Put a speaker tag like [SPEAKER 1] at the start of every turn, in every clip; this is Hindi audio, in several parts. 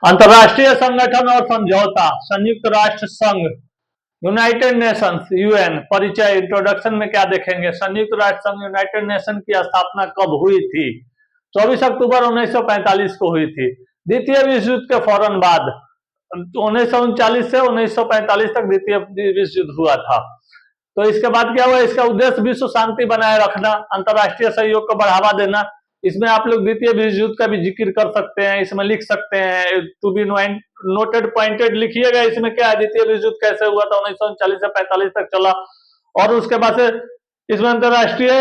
[SPEAKER 1] अंतर्राष्ट्रीय संगठन और समझौता, संयुक्त राष्ट्र संघ, यूनाइटेड नेशंस, यूएन। परिचय, इंट्रोडक्शन में क्या देखेंगे? संयुक्त राष्ट्र संघ यूनाइटेड नेशन की स्थापना कब हुई थी? 24 अक्टूबर 1945 को हुई थी, द्वितीय विश्व युद्ध के फौरन बाद। 1939 से 1945 तक द्वितीय विश्व युद्ध हुआ था। तो इसके बाद क्या हुआ? इसका उद्देश्य विश्व शांति बनाए रखना, अंतर्राष्ट्रीय सहयोग को बढ़ावा देना। इसमें आप लोग द्वितीय विश्व युद्ध का भी जिक्र कर सकते हैं, इसमें लिख सकते हैं, टू बी नोटेड पॉइंटेड लिखिएगा। इसमें क्या है, द्वितीय विश्व युद्ध कैसे हुआ था, 1939 से 45 तक चला। और उसके बाद से इसमें अंतर्राष्ट्रीय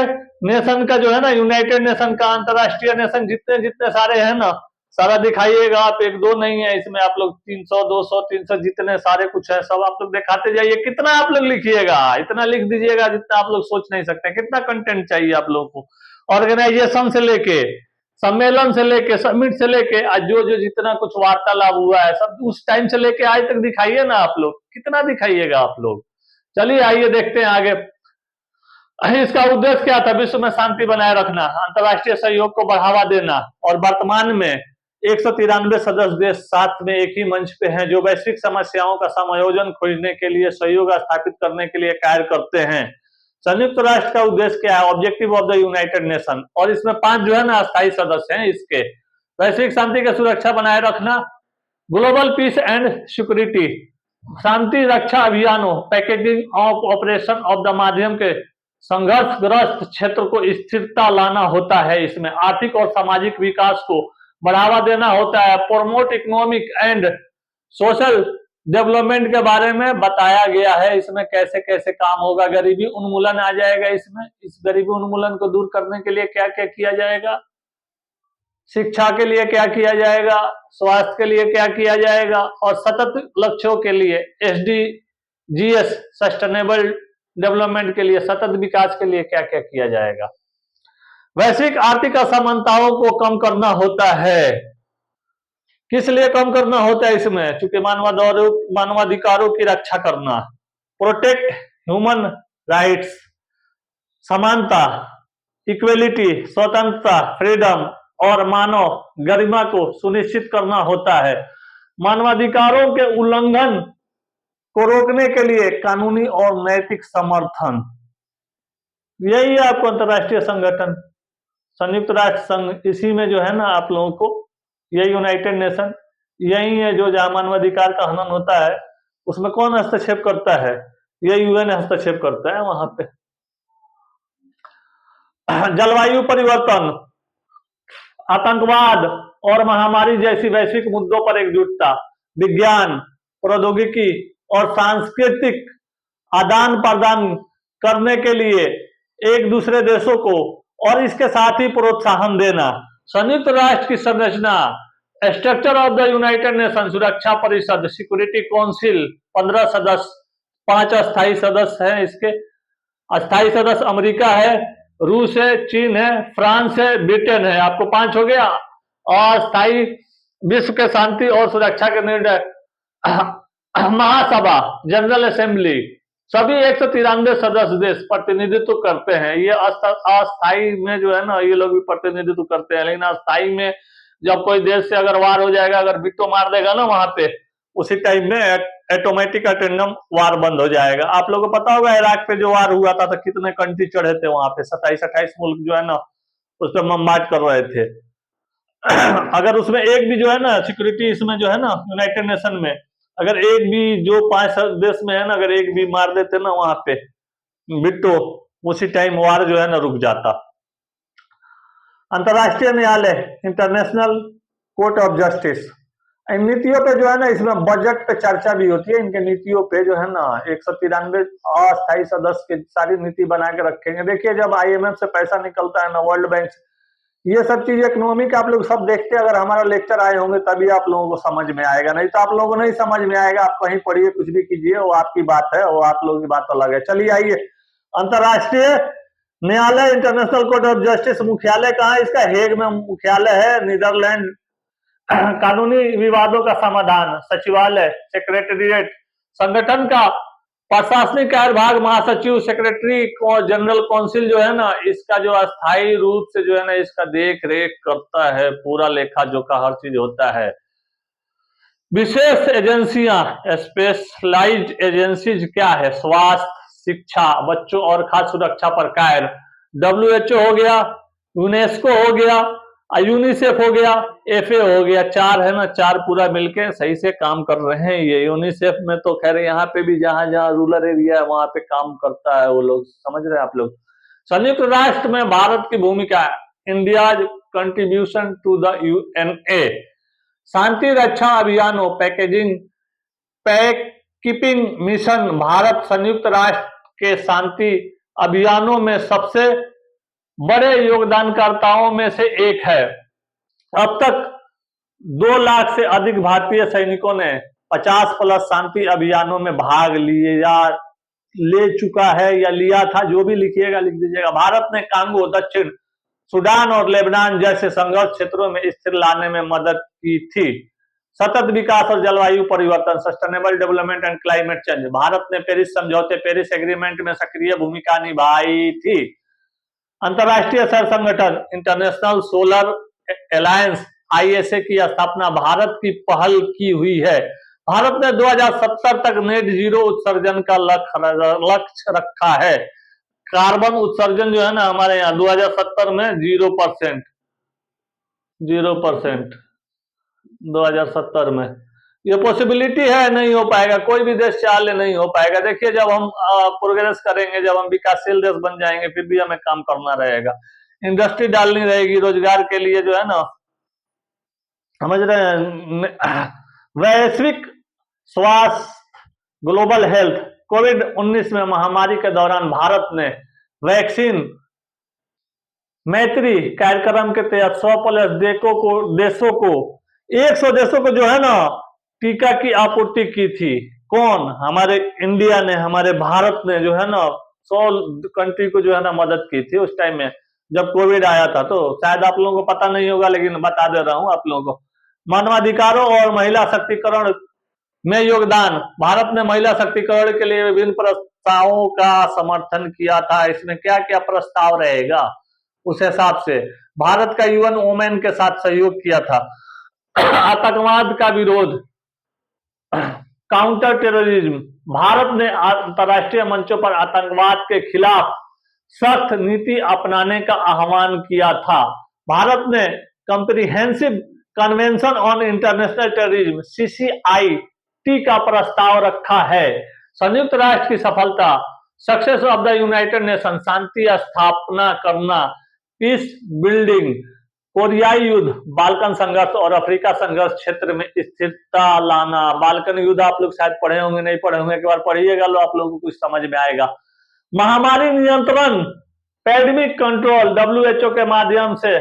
[SPEAKER 1] नेशन का जो है ना, यूनाइटेड नेशन का, अंतर्राष्ट्रीय नेशन जितने जितने सारे हैं ना, सारा दिखाइएगा आप, एक दो नहीं है इसमें। आप लोग 300 200 300 जितने सारे कुछ है सब आप लोग दिखाते जाइए। कितना आप लोग लिखिएगा, इतना लिख दीजिएगा जितना आप लोग सोच नहीं सकते। कितना कंटेंट चाहिए आप लोगों को, ऑर्गेनाइजेशन से लेके, सम्मेलन से लेके, समिट से लेके, आज जो जो जितना कुछ वार्तालाप हुआ है सब उस टाइम से लेके आज तक दिखाइए ना आप लोग। कितना दिखाइएगा आप लोग। चलिए आइए देखते हैं आगे। इसका उद्देश्य क्या था? विश्व में शांति बनाए रखना, अंतर्राष्ट्रीय सहयोग को बढ़ावा देना। और वर्तमान में 193 सदस्य देश साथ में एक ही मंच पे हैं, जो वैश्विक समस्याओं का समायोजन खोजने के लिए, सहयोग स्थापित करने के लिए कार्य करते हैं। संयुक्त राष्ट्र का उद्देश्य क्या है? Objective of the United nation. और इसमें 5 जो है ना अस्थायी सदस्य हैं इसके। वैश्विक शांति की सुरक्षा बनाए रखना, ग्लोबल पीस एंड सिक्योरिटी, शांति रक्षा अभियानों, packaging of operation of the माध्यम के संघर्षग्रस्त क्षेत्र को स्थिरता लाना होता है। इसमें आर्थिक और सामाजिक विकास को बढ़ावा देना होता है। Promote economic and social development के बारे में बताया गया है। इसमें कैसे कैसे काम होगा, गरीबी उन्मूलन आ जाएगा इसमें। इस गरीबी उन्मूलन को दूर करने के लिए क्या क्या किया जाएगा, शिक्षा के लिए क्या किया जाएगा, स्वास्थ्य के लिए क्या किया जाएगा, और सतत लक्ष्यों के लिए SDGs सस्टेनेबल डेवलपमेंट के लिए, सतत विकास के लिए क्या क्या किया जाएगा। वैश्विक आर्थिक असमानताओं को कम करना होता है। किस लिए कम करना होता है इसमें? चूंकि मानवाधिकारों की रक्षा करना, प्रोटेक्ट ह्यूमन राइट्स, समानता, इक्वेलिटी, स्वतंत्रता, फ्रीडम और मानव गरिमा को सुनिश्चित करना होता है। मानवाधिकारों के उल्लंघन को रोकने के लिए कानूनी और नैतिक समर्थन। यही है आपको अंतर्राष्ट्रीय संगठन, संयुक्त राष्ट्र संघ। इसी में जो है ना आप लोगों को, यही यूनाइटेड नेशन, यही है जो जहां मानवाधिकार का हनन होता है उसमें कौन हस्तक्षेप करता है? ये यूएन हस्तक्षेप करता है वहां पे। जलवायु परिवर्तन, आतंकवाद और महामारी जैसी वैश्विक मुद्दों पर एकजुटता, विज्ञान, प्रौद्योगिकी और सांस्कृतिक आदान प्रदान करने के लिए एक दूसरे देशों को और इसके साथ ही प्रोत्साहन देना। संयुक्त राष्ट्र की संरचना, structure of the United nation, सुरक्षा परिषद, सिक्योरिटी काउंसिल, 15 सदस्य, 5 अस्थायी सदस्य हैं इसके। अस्थायी सदस्य अमेरिका है, रूस है, चीन है, फ्रांस है, ब्रिटेन है। आपको 5 हो गया। और स्थायी विश्व के शांति और सुरक्षा के निर्णय महासभा, जनरल असेंबली, सभी 193 सदस्य देश प्रतिनिधित्व करते हैं। ये अस्थायी में जो है ना ये लोग भी प्रतिनिधित्व करते हैं, लेकिन अस्थायी में जब कोई देश से अगर वार हो जाएगा, अगर विटो मार देगा ना वहां पे, उसी टाइम में ऑटोमेटिक अटेंडम वार बंद हो जाएगा। आप लोगों को पता होगा इराक पे जो वार हुआ था तो कितने कंट्री चढ़े थे वहां पे, 27-28 मुल्क जो है ना उस पर बमबार्ड कर रहे थे। अगर उसमें एक भी जो है ना सिक्योरिटी, इसमें जो है ना यूनाइटेड नेशन में, अगर एक भी जो 5 देश में है ना, अगर एक भी मार देते ना वहां पे बिट्टो, उसी टाइम वार जो है ना रुक जाता। अंतर्राष्ट्रीय न्यायालय, इंटरनेशनल कोर्ट ऑफ जस्टिस। इन नीतियों पे जो है ना, इसमें बजट पे चर्चा भी होती है। इनके नीतियों पे जो है ना 193 अस्थायी सदस्य की सारी नीति बना के रखेंगे। देखिए जब IMF से पैसा निकलता है ना, वर्ल्ड बैंक, ये सब चीज इकोनॉमिक आप लोग सब देखते हैं। अगर हमारा लेक्चर आए होंगे तभी आप लोगों को समझ में आएगा, नहीं तो आप लोगों को नहीं समझ में आएगा। आप कहीं पढ़िए, कुछ भी कीजिए, वो आपकी बात है, वो आप लोगों की बात अलग है। चलिए आइए, अंतर्राष्ट्रीय न्यायालय, इंटरनेशनल कोर्ट ऑफ जस्टिस, मुख्यालय कहाँ है इसका? हेग में मुख्यालय है, नीदरलैंड। कानूनी विवादों का समाधान, सचिवालय, सेक्रेटेरिएट, संगठन का प्रशासनिक कार्यभाग, महासचिव, सेक्रेटरी, जनरल काउंसिल जो है ना, इसका जो अस्थायी रूप से जो है ना इसका देख रेख करता है, पूरा लेखा जोखा हर चीज होता है। विशेष एजेंसियां, स्पेशलाइज्ड एजेंसीज क्या है? स्वास्थ्य, शिक्षा, बच्चों और खाद्य सुरक्षा पर कार्य। WHO हो गया, यूनेस्को हो गया, यूनिसेफ हो गया, FA हो गया। चार है ना, चार पूरा मिलके सही से काम कर रहे हैं। ये यूनिसेफ में तो खैर यहाँ पे भी जहां जहां रूरल एरिया है वहां पे काम करता है वो लोग, समझ रहे हैं आप लोग। संयुक्त राष्ट्र में भारत की भूमिका, India contribution to the UNA। शांति रक्षा अभियानों, packaging pack keeping mission, Bharat संयुक्त राष्ट्र के शांति अभियानों में सबसे बड़े योगदानकर्ताओं में से एक है। अब तक 2 लाख से अधिक भारतीय सैनिकों ने 50+ शांति अभियानों में भाग लिए या ले चुका है या लिया था, जो भी लिखिएगा लिख दीजिएगा। भारत ने कांगो, दक्षिण सूडान और लेबनान जैसे संघर्ष क्षेत्रों में स्थिर लाने में मदद की थी। सतत विकास और जलवायु परिवर्तन, sustainable development and climate change, Bharat ने पेरिस समझौते, पेरिस एग्रीमेंट में सक्रिय भूमिका निभाई थी। अंतरराष्ट्रीय सौर संगठन, इंटरनेशनल सोलर अलायंस ISA की स्थापना भारत की पहल की हुई है। भारत ने 2070 तक नेट जीरो उत्सर्जन का लक्ष्य रखा है। कार्बन उत्सर्जन जो है ना हमारे यहाँ 2070 में 0%, 2070 में। ये पॉसिबिलिटी है, नहीं हो पाएगा, कोई भी देश चाह ले नहीं हो पाएगा। देखिए जब हम प्रोग्रेस करेंगे, जब हम विकासशील देश बन जाएंगे, फिर भी हमें काम करना रहेगा, इंडस्ट्री डालनी रहेगी रोजगार के लिए, जो है ना, समझ रहे हैं। वैश्विक स्वास्थ्य, ग्लोबल हेल्थ, कोविड-19 में महामारी के दौरान भारत ने वैक्सीन मैत्री कार्यक्रम के तहत 100+ देशों को 100 देशों को जो है ना टीका की आपूर्ति की थी। कौन? हमारे इंडिया ने, हमारे भारत ने जो है ना 100 कंट्री को जो है ना मदद की थी उस टाइम में जब कोविड आया था। तो शायद आप लोगों को पता नहीं होगा, लेकिन बता दे रहा हूं आप लोगों को। मानवाधिकारों और महिला शक्तिकरण में योगदान, भारत ने महिला शक्तिकरण के लिए विभिन्न प्रस्तावों का समर्थन किया था। इसमें क्या क्या प्रस्ताव रहेगा उस हिसाब से भारत का UN वोमेन के साथ सहयोग किया था। आतंकवाद का विरोध, काउंटर टेररिज्म, भारत ने अंतरराष्ट्रीय मंचों पर आतंकवाद के खिलाफ सख्त नीति अपनाने का आह्वान किया था। भारत ने comprehensive convention on international terrorism CCIT का प्रस्ताव रखा है। संयुक्त राष्ट्र की सफलता, success of the United Nation, शांति स्थापना करना, पीस बिल्डिंग, कोरियाई युद्ध, बाल्कन संघर्ष और अफ्रीका संघर्ष क्षेत्र में स्थिरता लाना। बाल्कन युद्ध आप लोग शायद पढ़े होंगे, नहीं पढ़े होंगे, एक बार पढ़िएगा लो, आप लोगों को कुछ समझ में आएगा। महामारी नियंत्रण, पैंडेमिक कंट्रोल, WHO के माध्यम से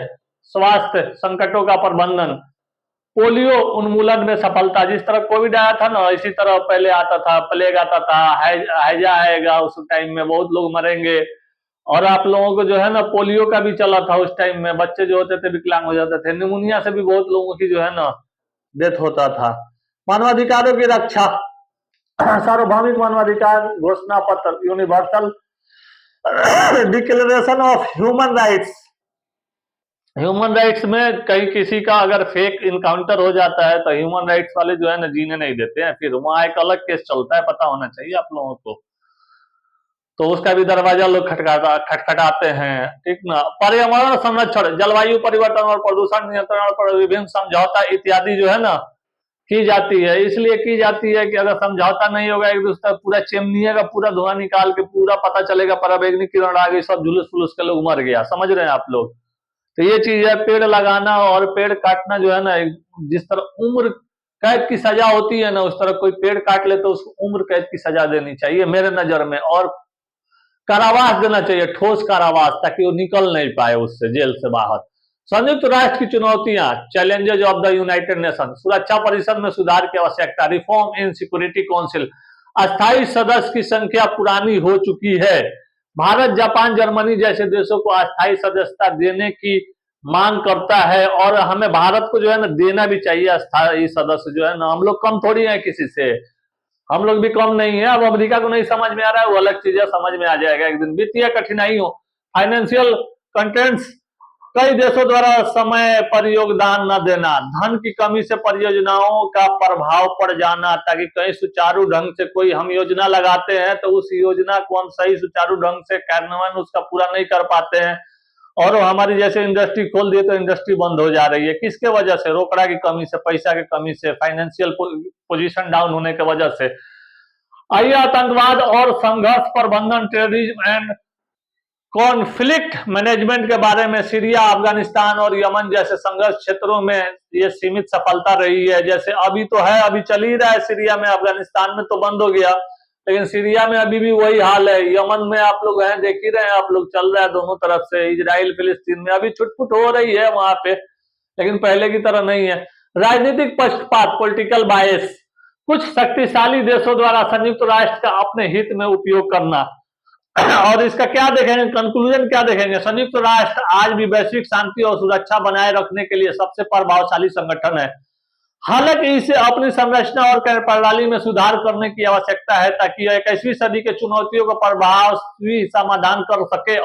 [SPEAKER 1] स्वास्थ्य संकटों का प्रबंधन, पोलियो उन्मूलन में सफलता। जिस तरह कोविड आया था ना, इसी तरह पहले आता था, प्लेग आता था, हैजा आएगा, उस टाइम में बहुत लोग मरेंगे। और आप लोगों को जो है ना पोलियो का भी चला था उस टाइम में, बच्चे जो होते थे विकलांग हो जाते थे, निमोनिया से भी बहुत लोगों की जो है ना डेथ होता था। मानवाधिकारों की रक्षा, सार्वभौमिक मानवाधिकार घोषणा पत्र, universal declaration of human rights. Human rights में कहीं किसी का अगर फेक इनकाउंटर हो जाता है तो ह्यूमन राइट्स वाले जो है ना जीने नहीं देते हैं, फिर वहां एक अलग केस चलता है, पता होना चाहिए आप लोगों को। तो उसका भी दरवाजा लोग खटखटाते हैं, ठीक ना। पर्यावरण संरक्षण, जलवायु परिवर्तन और प्रदूषण नियंत्रण पर विभिन्न समझौता इत्यादि जो है ना की जाती है। इसलिए की जाती है कि अगर समझौता नहीं होगा, एक दूसरे पूरा चिमनिया का पूरा धुआं निकाल के पूरा पता चलेगा पराबैंगनी किरण आ गई, सब झुलस फुलस के लोग मर गया, समझ रहे हैं आप लोग। तो ये चीज है, पेड़ लगाना और पेड़ काटना जो है ना, जिस तरह उम्र कैद की सजा होती है ना, उस तरह कोई पेड़ काट ले तो उसको उम्र कैद की सजा देनी चाहिए मेरे नजर में, और कारावास देना चाहिए, ठोस कारावास, ताकि वो निकल नहीं पाए उससे, जेल से बाहर। संयुक्त राष्ट्र की चुनौतियां, challenges of the United nation, सुरक्षा परिषद में सुधार की आवश्यकता, रिफॉर्म इन सिक्योरिटी काउंसिल, अस्थायी सदस्य की संख्या पुरानी हो चुकी है। भारत, जापान, जर्मनी जैसे देशों को अस्थायी सदस्यता देने की मांग करता है, और हमें भारत को जो है ना देना भी चाहिए अस्थायी सदस्य, जो है ना, हम लोग कम थोड़ी है किसी से, हम लोग भी कम नहीं है। अब अमेरिका को नहीं समझ में आ रहा है, वो अलग चीज है, समझ में आ जाएगा एक दिन। वित्तीय कठिनाइयों, फाइनेंशियल कंटेंट्स कई देशों द्वारा समय पर योगदान न देना, धन की कमी से परियोजनाओं का प्रभाव पड़ जाना, ताकि कहीं सुचारू ढंग से कोई हम योजना लगाते हैं तो उस योजना को हम सही सुचारू ढंग से कार्यान्वयन उसका पूरा नहीं कर पाते हैं, और हमारी जैसे इंडस्ट्री खोल दिए तो इंडस्ट्री बंद हो जा रही है। किसके वजह से? रोकड़ा की कमी से, पैसा की कमी से, फाइनेंशियल पोजीशन डाउन होने की वजह से। आइए आतंकवाद और संघर्ष प्रबंधन, टेररिज्म एंड कॉन्फ्लिक्ट मैनेजमेंट के बारे में। सीरिया, अफगानिस्तान और यमन जैसे संघर्ष क्षेत्रों में ये सीमित सफलता रही है। जैसे अभी तो है, अभी चल ही रहा है सीरिया में, अफगानिस्तान में तो बंद हो गया, लेकिन सीरिया में अभी भी वही हाल है। यमन में आप लोग हैं, देख ही रहे हैं आप लोग, चल रहा है दोनों तरफ से। इजराइल फिलिस्तीन में अभी छुटपुट हो रही है वहां पे, लेकिन पहले की तरह नहीं है। राजनीतिक पक्षपात, पॉलिटिकल बायस, कुछ शक्तिशाली देशों द्वारा संयुक्त राष्ट्र का अपने हित में उपयोग करना। और इसका क्या देखेंगे, कंक्लूजन क्या देखेंगे? संयुक्त राष्ट्र आज भी वैश्विक शांति और सुरक्षा बनाए रखने के लिए सबसे प्रभावशाली संगठन है। हालांकि इसे अपनी संरचना और कार्यप्रणाली में सुधार करने की आवश्यकता है, ताकि 21वीं सदी के चुनौतियों का प्रभावी समाधान कर सके